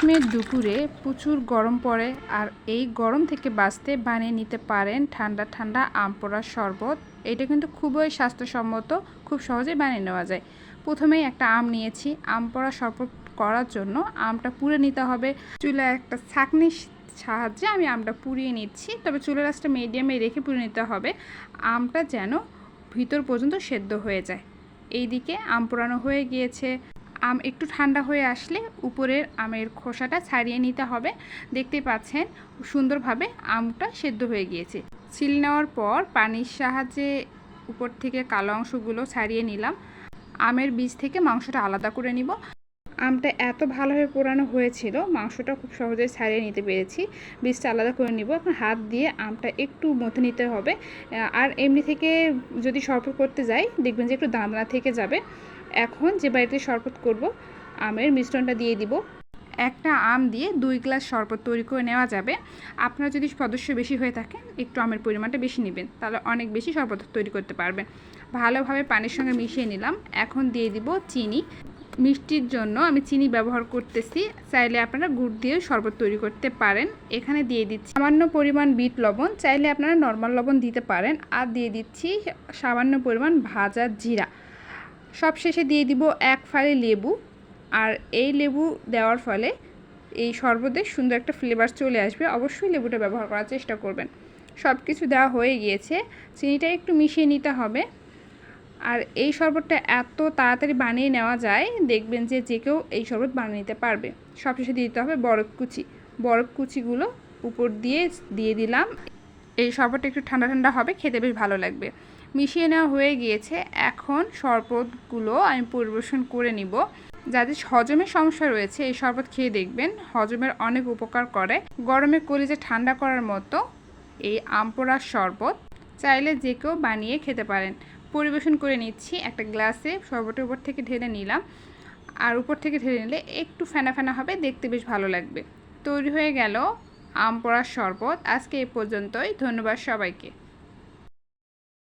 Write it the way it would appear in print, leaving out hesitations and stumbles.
গ্রীষ্মের দুপুরে প্রচুর গরম পড়ে, আর এই গরম থেকে বাঁচতে বানিয়ে নিতে পারেন ঠান্ডা ঠান্ডা আম পোড়ার শরবত। এটা কিন্তু খুবই স্বাস্থ্যসম্মত, খুব সহজেই বানিয়ে নেওয়া যায়। প্রথমেই একটা আম নিয়েছি। আম পোড়া শরবত করার জন্য আমটা পুড়ে নিতে হবে। চুলায় একটা ছাঁকনির সাহায্যে আমি আমটা পুড়িয়ে নিচ্ছি, তবে চুলার আঁচটা মিডিয়ামে রেখে পুড়ে নিতে হবে, আমটা যেন ভিতর পর্যন্ত সেদ্ধ হয়ে যায়। এইদিকে আম পোড়ানো হয়ে গিয়েছে। আম একটু ঠান্ডা হয়ে আসলে উপরের আমের খোসাটা ছাড়িয়ে নিতে হবে। দেখতে পাচ্ছেন সুন্দরভাবে আমটা সেদ্ধ হয়ে গিয়েছে। ছিল নেওয়ার পর পানির সাহায্যে উপর থেকে কালো অংশগুলো ছাড়িয়ে নিলাম। আমের বীজ থেকে মাংসটা আলাদা করে নিব। আমটা এত ভালোভাবে পোড়ানো হয়েছিল, মাংসটা খুব সহজেই ছাড়িয়ে নিতে পেরেছি। বীজটা আলাদা করে নিব। এখন হাত দিয়ে আমটা একটু মথে নিতে হবে। আর এমনি থেকে যদি শরবত করতে যাই দেখবেন যে একটু দানা থেকে যাবে। এখন যে বাড়িতে শরবত করব, আমের মিশ্রণটা দিয়ে দিব। একটা আম দিয়ে 2 গ্লাস শরবত তৈরি করে নেওয়া যাবে। আপনারা যদি সদস্য বেশি হয়ে থাকেন একটু আমের পরিমাণটা বেশি নেবেন, তাহলে অনেক বেশি শরবত তৈরি করতে পারবেন। ভালোভাবে পানির সঙ্গে মিশিয়ে নিলাম। এখন দিয়ে দিব চিনি। মিষ্টির জন্য আমি চিনি ব্যবহার করতেছি, চাইলে আপনারা গুড় দিয়েও শরবত তৈরি করতে পারেন। এখানে দিয়ে দিচ্ছি সামান্য পরিমাণ বিট লবণ, চাইলে আপনারা নর্মাল লবণ দিতে পারেন। আর দিয়ে দিচ্ছি সামান্য পরিমাণ ভাজা জিরা। সবশেষে দিয়ে দিব 1 ফালি লেবু। আর এই লেবু দেওয়ার ফলে এই শরবতে সুন্দর একটা ফ্লেভার চলে আসবে। অবশ্যই লেবুটা ব্যবহার করার চেষ্টা করবেন। সব কিছু দেওয়া হয়ে গিয়েছে, চিনিটা একটু মিশিয়ে নিতে হবে। আর এই শরবতটা এত তাড়াতাড়ি বানিয়ে নেওয়া যায়, দেখবেন যে যে কেউ এই শরবত বানিয়ে নিতে পারবে। সবশেষে দিয়ে দিতে হবে বরফ কুচি। বরফ কুচিগুলো উপর দিয়ে দিলাম। এই শরবতটা একটু ঠান্ডা ঠান্ডা হবে, খেতে বেশ ভালো লাগবে। মিশিয়ে নেওয়া হয়ে গিয়েছে। এখন শরবতগুলো আমি পরিবেশন করে নিব। যাদের হজমের সমস্যা রয়েছে এই শরবত খেয়ে দেখবেন হজমের অনেক উপকার করে। গরমে কলিজা ঠান্ডা করার মতো এই আম পোড়ার শরবত চাইলে যে কেউ বানিয়ে খেতে পারেন। পরিবেশন করে নিচ্ছি। একটা গ্লাসে শরবতের উপর থেকে ঢেলে নিলাম। আর উপর থেকে ঢেলে নিলে একটু ফেনা ফেনা হবে, দেখতে বেশ ভালো লাগবে। তৈরি হয়ে গেল আম পোড়ার শরবত। আজকে এই পর্যন্তই। ধন্যবাদ সবাইকে।